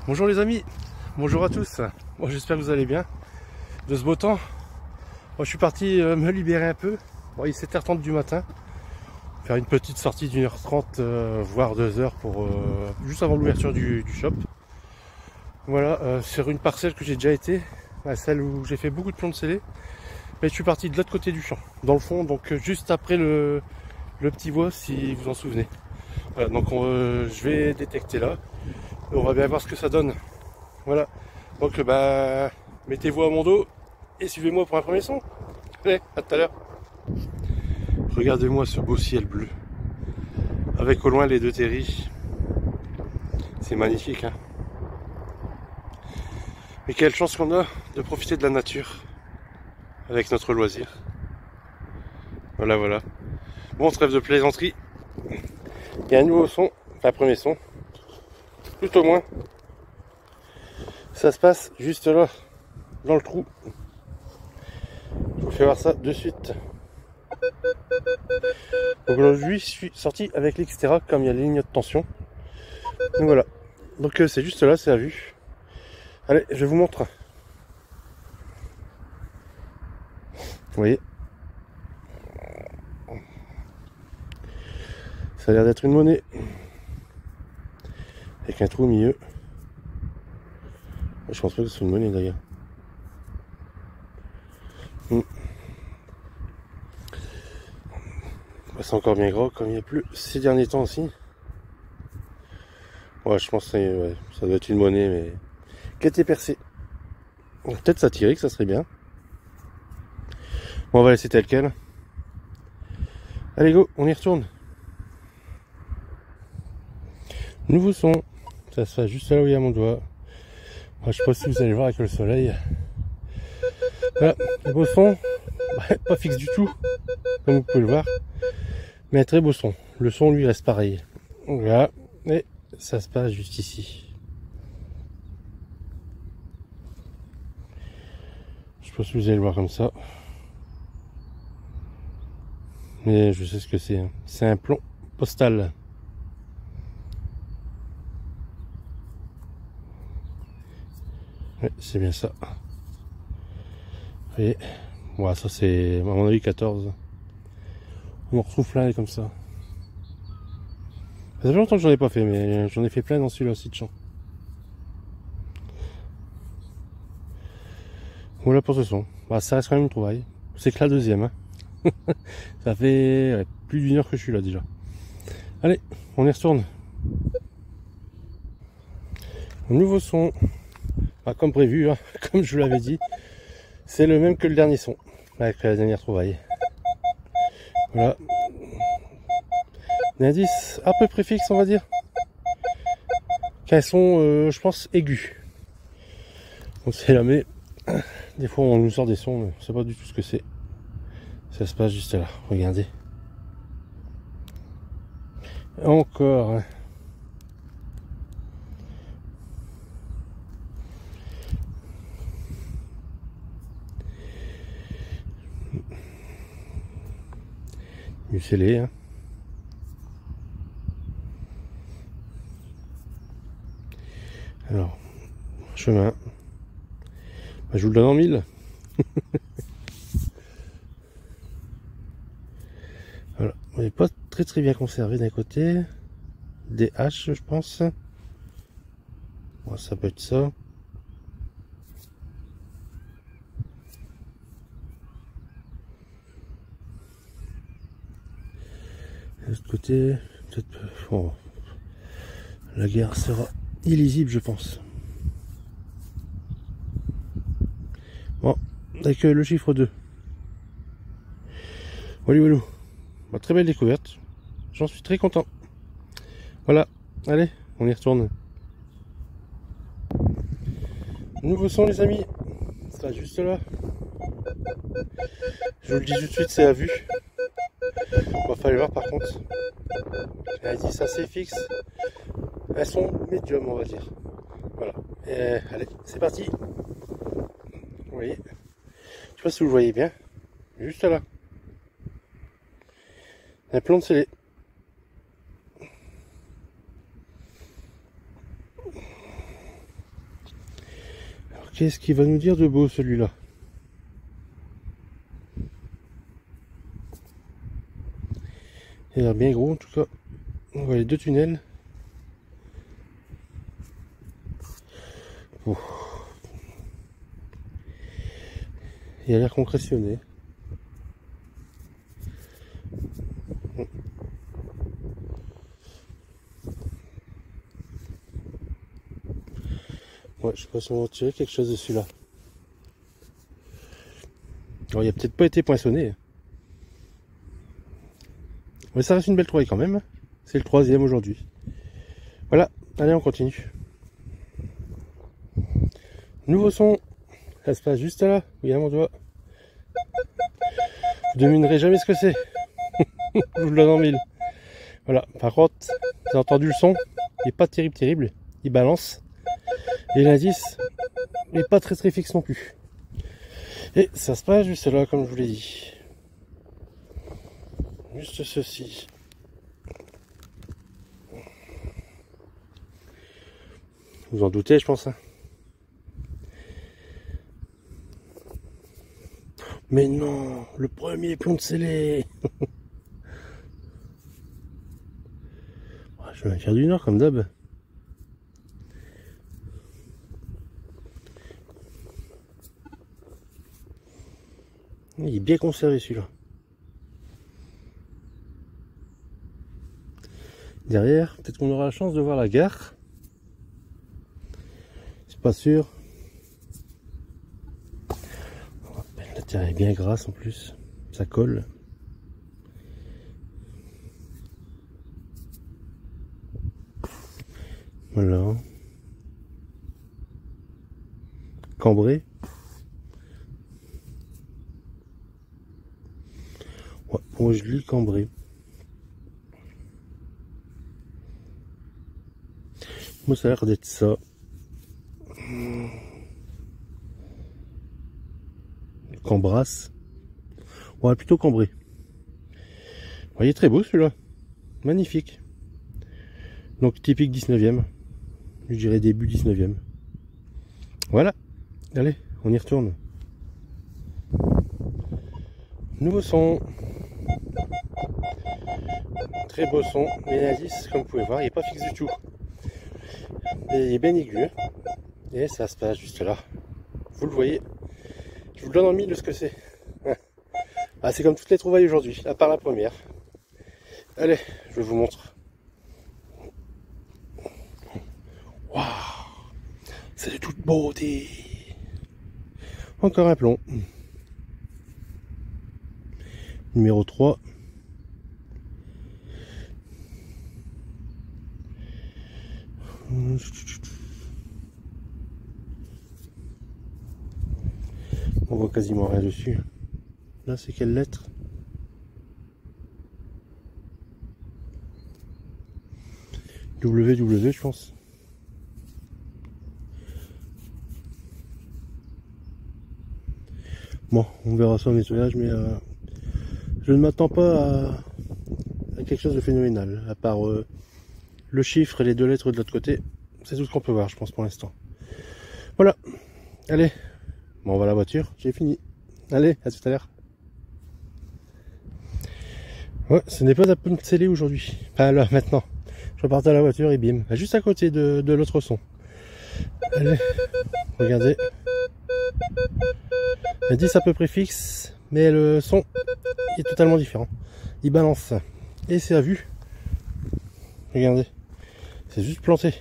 Bonjour les amis, bonjour à tous. Bon, j'espère que vous allez bien de ce beau temps. Moi, je suis parti me libérer un peu. Bon, il est 7h30 du matin. Faire une petite sortie d'1h30 voire 2h pour juste avant l'ouverture du shop. Voilà, sur une parcelle que j'ai déjà été, celle où j'ai fait beaucoup de plomb de scellé. Mais je suis parti de l'autre côté du champ, dans le fond, donc juste après le petit bois, si vous en souvenez. Voilà, donc je vais détecter là. On va bien voir ce que ça donne. Voilà. Donc mettez-vous à mon dos et suivez-moi pour un premier son. Allez, à tout à l'heure. Regardez-moi ce beau ciel bleu. Avec au loin les deux terris. C'est magnifique, hein. Mais quelle chance qu'on a de profiter de la nature avec notre loisir. Voilà, voilà. Bon, trêve de plaisanterie. Il y a un nouveau son, enfin premier son. Tout au moins. Ça se passe juste là, dans le trou. Je vous fais voir ça de suite. Donc aujourd'hui, je suis sorti avec l'Xterra comme il y a les lignes de tension. Donc voilà. Donc c'est juste là, c'est à vue. Allez, je vous montre. Vous voyez, ça a l'air d'être une monnaie avec un trou au milieu. Je pense pas que c'est une monnaie d'ailleurs. C'est encore bien gros comme il n'y a plus ces derniers temps aussi. Ouais, je pense que ouais, ça doit être une monnaie mais qui a été percée. Peut-être satirique, ça serait bien. Bon, on va laisser tel quel. Allez go, on y retourne. Nouveau son. Ça se fait juste là où il y a mon doigt. Moi, je sais pas si vous allez voir avec le soleil. Voilà, le beau son. Pas fixe du tout, comme vous pouvez le voir. Mais un très beau son. Le son lui reste pareil. Voilà. Et ça se passe juste ici. Je sais pas si vous allez le voir comme ça. Mais je sais ce que c'est. Hein. C'est un plomb postal. Ouais, c'est bien ça. Et voilà, ça c'est à mon avis 14. On en retrouve plein comme ça. Ça fait longtemps que j'en ai pas fait, mais j'en ai fait plein dans celui-là aussi de champ. Voilà pour ce son. Bah, ça reste quand même une trouvaille. C'est que la deuxième. Hein. Ça fait plus d'une heure que je suis là déjà. Allez, on y retourne. Nouveau son. Bah, comme prévu, hein, comme je vous l'avais dit. C'est le même que le dernier son. Avec la dernière trouvaille. Voilà. Un indice à peu près fixe, on va dire. Qu'un son, je pense, aigu. On sait jamais. Des fois, on nous sort des sons, mais on ne sait pas du tout ce que c'est. Ça se passe juste là. Regardez. Encore. Hein. Mucellé. Hein. Alors, chemin. Bah, je vous le donne en 1000. Voilà. On n'est pas très bien conservé d'un côté. Des haches, je pense. Bon, ça peut être ça. De l'autre côté, peut-être. Bon, la guerre sera illisible, je pense. Bon, avec le chiffre 2. Voilà, voilà. Bah, très belle découverte. J'en suis très content. Voilà, allez, on y retourne. Nouveau son, les amis. Ça juste là. Je vous le dis tout de suite, c'est à vue. Il va falloir voir par contre. Elle dit ça c'est fixe. Elles sont médium, on va dire. Voilà. Et, allez, c'est parti. Vous voyez. Je sais pas si vous le voyez bien. Juste là. Un plomb de scellé. qu'est-ce qu'il va nous dire de beau celui-là? Il a l'air bien gros en tout cas. On voit les deux tunnels. Oh. Il a l'air concrétionné. Ouais, je sais pas si on va tirer quelque chose de celui-là. Alors, il a peut-être pas été poinçonné. Mais ça reste une belle trouvaille quand même. C'est le 3e aujourd'hui. Voilà, allez on continue. Nouveau son. Ça se passe juste là, où il y a mon doigt. Vous ne devinerez jamais ce que c'est. Je vous le donne en mille. Voilà, par contre, vous avez entendu le son. Il n'est pas terrible. Il balance. Et l'indice n'est pas très fixe non plus. Et ça se passe juste là, comme je vous l'ai dit. Juste ceci. Vous en doutez, je pense. Hein. Mais non, le premier plomb de scellé. Je vais faire du nord comme d'hab. Il est bien conservé celui-là. Derrière, peut-être qu'on aura la chance de voir la gare. C'est pas sûr. La terre est bien grasse en plus. Ça colle. Voilà. Cambré. Ouais, moi je lis cambré. Moi ça a l'air d'être ça. Cambrasse. Ouais, plutôt cambré. Vous voyez, très beau celui-là. Magnifique. Donc typique 19e. Je dirais début 19e. Voilà. Allez, on y retourne. Nouveau son. Très beau son. Mais l'indice, comme vous pouvez voir, il n'est pas fixe du tout. Mais il est bien aigu. Et ça se passe juste là. Vous le voyez. Je vous le donne en mille de ce que c'est. Ah, c'est comme toutes les trouvailles aujourd'hui, à part la première. Allez, je vous montre. Waouh, c'est de toute beauté. Encore un plomb. Numéro 3. On voit quasiment rien dessus. Là, c'est quelle lettre? WW, je pense. Bon, on verra ça au nettoyage, mais je ne m'attends pas à quelque chose de phénoménal, à part le chiffre et les deux lettres de l'autre côté. C'est tout ce qu'on peut voir, je pense, pour l'instant. Voilà. Allez. Bon, on va à la voiture. J'ai fini. Allez, à tout à l'heure. Ouais, ce n'est pas la pomme scellée aujourd'hui. Enfin, là, maintenant. Je repars à la voiture et bim. Juste à côté de l'autre son. Allez. Regardez. Le 10 à peu près fixe, mais le son est totalement différent. Il balance. Et c'est à vue. Regardez. C'est juste planté.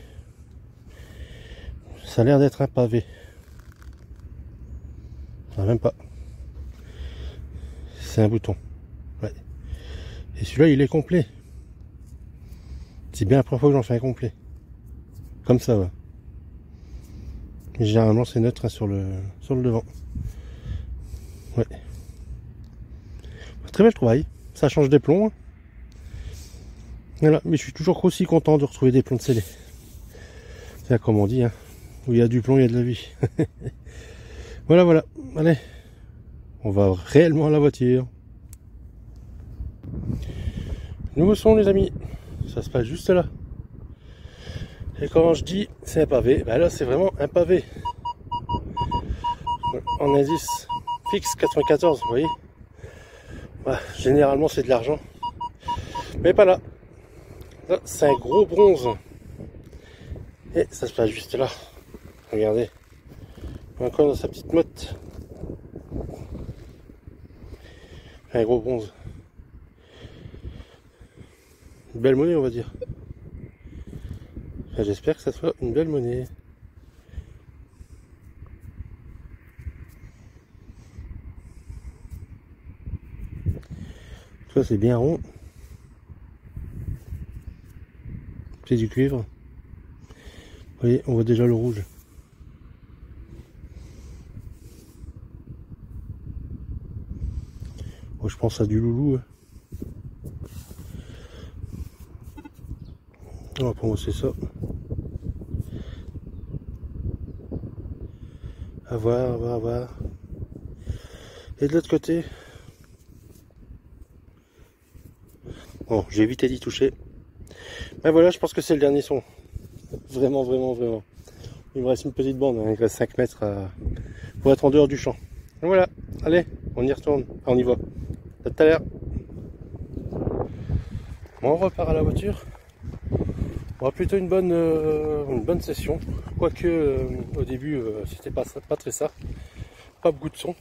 Ça a l'air d'être un pavé. Non, même pas. C'est un bouton. Ouais. Et celui-là, il est complet. C'est bien la première fois que j'en fais un complet. Comme ça, ouais. Généralement, c'est neutre hein, sur le devant. Ouais. Très belle trouvaille. Ça change des plombs. Voilà. Mais je suis toujours aussi content de retrouver des plombs de scellés. C'est comme on dit, hein. Où il y a du plomb, il y a de la vie. Voilà, voilà. Allez. On va réellement à la voiture. Nouveau son, les amis. Ça se passe juste là. Et quand je dis c'est un pavé, ben là c'est vraiment un pavé. En indice fixe 94, vous voyez. Voilà, généralement c'est de l'argent. Mais pas là. Là c'est un gros bronze. Et ça se passe juste là. Regardez. Encore dans sa petite motte. Un gros bronze. Une belle monnaie on va dire. Enfin, j'espère que ça soit une belle monnaie. Ça c'est bien rond. C'est du cuivre. Vous voyez, on voit déjà le rouge. Moi, je pense à du loulou. Hein. On va prendre c'est ça. À voir, à voir, à voir. Et de l'autre côté. Bon, j'ai évité d'y toucher. Ben voilà, je pense que c'est le dernier son. Vraiment, vraiment, vraiment. Il me reste une petite bande, hein. Il reste 5 mètres pour être en dehors du champ. Donc voilà, allez, on y retourne. On y va. À tout à l'heure. Bon, on repart à la voiture. On aura plutôt une bonne session. Quoique au début, c'était pas très ça. Pas beaucoup de son.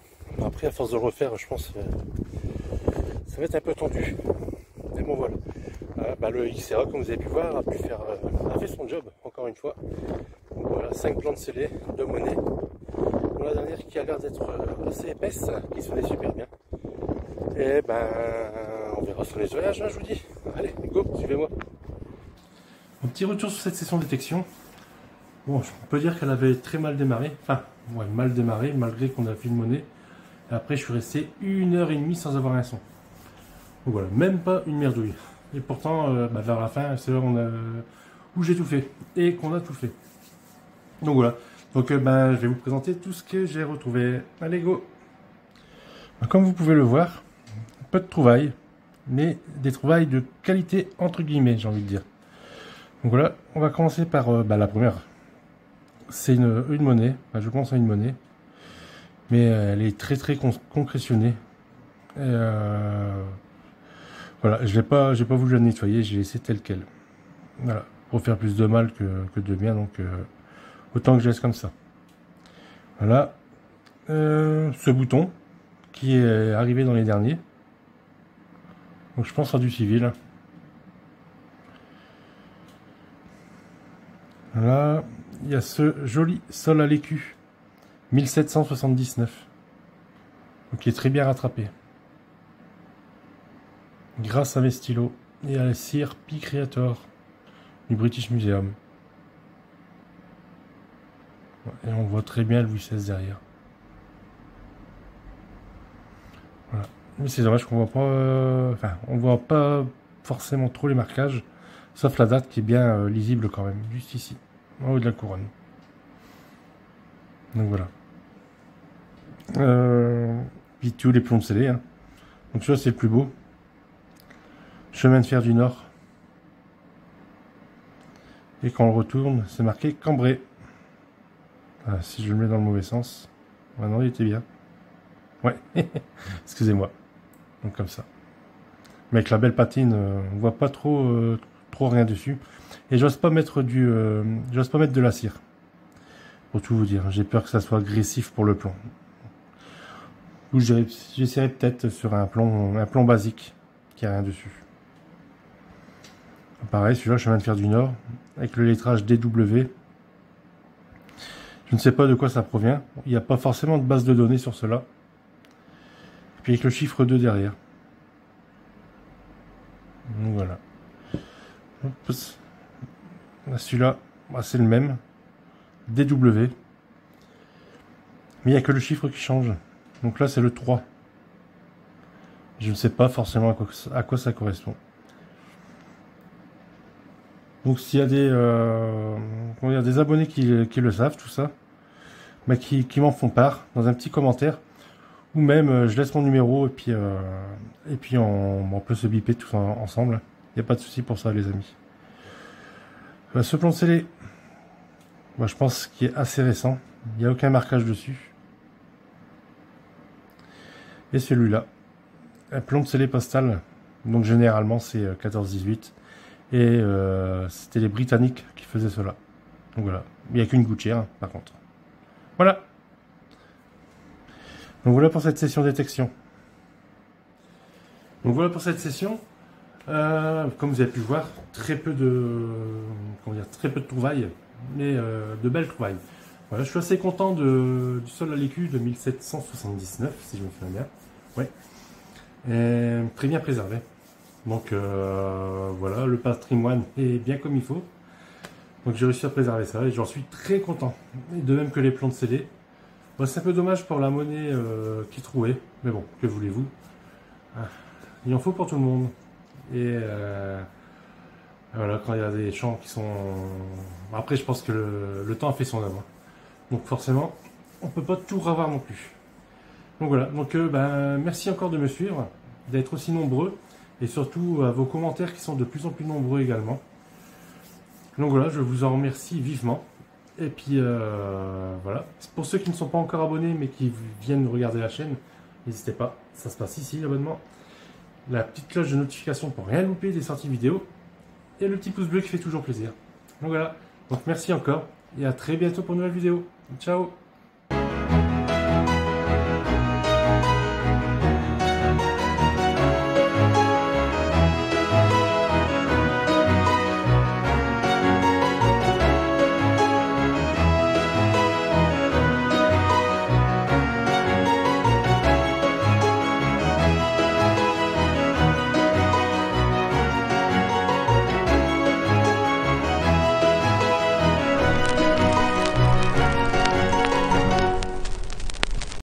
Après, à force de le refaire, je pense ça va être un peu tendu. Mais bon, voilà. Le XRA, comme vous avez pu voir, a fait son job, encore une fois. Donc voilà, 5 plantes scellées, 2 monnaies. Bon, la dernière qui a l'air d'être assez épaisse, qui se faisait super bien. Et ben, on verra sur les voyages, hein, je vous dis. Allez, go, suivez-moi. Un petit retour sur cette session de détection. Bon, je peux dire qu'elle avait très mal démarré. Enfin, ouais, mal démarré, malgré qu'on a fait une monnaie. Et après, je suis resté 1h30 sans avoir un son. Donc voilà, même pas une merdouille. Et pourtant, vers la fin, c'est là où j'ai tout fait. Et qu'on a tout fait. Donc voilà. Donc je vais vous présenter tout ce que j'ai retrouvé. Allez, go. Comme vous pouvez le voir, peu de trouvailles. Mais des trouvailles de qualité entre guillemets, j'ai envie de dire. Donc voilà, on va commencer par la première. C'est une monnaie. Je pense à une monnaie. Mais elle est très très concrétionnée. Et voilà, je n'ai pas voulu la nettoyer, j'ai laissé telle quelle. Voilà, pour faire plus de mal que de bien, donc autant que je laisse comme ça. Voilà, ce bouton qui est arrivé dans les derniers. Donc je pense à du civil. Voilà, il y a ce joli sol à l'écu, 1779, donc qui est très bien rattrapé. Grâce à mes stylos et à la cire Pi Creator du British Museum. Et on voit très bien le Louis XVI derrière. Voilà. Mais c'est dommage qu'on voit pas. On voit pas forcément trop les marquages, sauf la date qui est bien lisible quand même, juste ici, en haut de la couronne. Donc voilà. Puis tous les plombs scellés. Hein. Donc celui-là c'est le plus beau. Chemin de fer du Nord. Et quand on le retourne, c'est marqué Cambrai. Ah, si je le mets dans le mauvais sens. Ah non, il était bien. Ouais, excusez-moi. Donc comme ça. Mais avec la belle patine, on voit pas trop rien dessus. Et j'ose pas mettre de la cire. Pour tout vous dire, j'ai peur que ça soit agressif pour le plomb. Ou j'essaierai peut-être sur un plomb basique qui a rien dessus. Pareil, celui-là, chemin de fer du Nord, avec le lettrage DW. Je ne sais pas de quoi ça provient. Il n'y a pas forcément de base de données sur cela. Et puis avec le chiffre 2 derrière. Donc voilà. Celui-là, c'est le même. DW. Mais il n'y a que le chiffre qui change. Donc là, c'est le 3. Je ne sais pas forcément à quoi ça correspond. Donc s'il y a des abonnés qui le savent, tout ça, qui m'en font part dans un petit commentaire, ou même je laisse mon numéro et puis on peut se biper tous ensemble. Il n'y a pas de souci pour ça, les amis. Ce plomb scellé, je pense qu'il est assez récent. Il n'y a aucun marquage dessus. Et celui-là, un plomb de scellé postal. Donc généralement c'est 14-18. Et c'était les Britanniques qui faisaient cela. Donc voilà. Il n'y a qu'une gouttière par contre. Voilà. Donc voilà pour cette session détection. Donc voilà pour cette session. Comme vous avez pu voir, très peu de trouvailles, mais de belles trouvailles. Voilà, je suis assez content du sol à l'écu de 1779, si je me souviens bien. Ouais. Et très bien préservé. Donc voilà, le patrimoine est bien comme il faut. Donc j'ai réussi à préserver ça et j'en suis très content. Et de même que les plombs scellés. Bon, c'est un peu dommage pour la monnaie qui trouvait, mais bon, que voulez-vous. Il en faut pour tout le monde. Et voilà, quand il y a des champs qui sont... Après, je pense que le temps a fait son œuvre. Donc forcément, on peut pas tout revoir non plus. Donc voilà, donc merci encore de me suivre, d'être aussi nombreux, et surtout à vos commentaires qui sont de plus en plus nombreux également. Donc voilà, je vous en remercie vivement. Et puis voilà, pour ceux qui ne sont pas encore abonnés mais qui viennent regarder la chaîne, n'hésitez pas, ça se passe ici, l'abonnement. La petite cloche de notification pour rien louper des sorties vidéo. Et le petit pouce bleu qui fait toujours plaisir. Donc voilà, donc merci encore et à très bientôt pour une nouvelle vidéo. Ciao!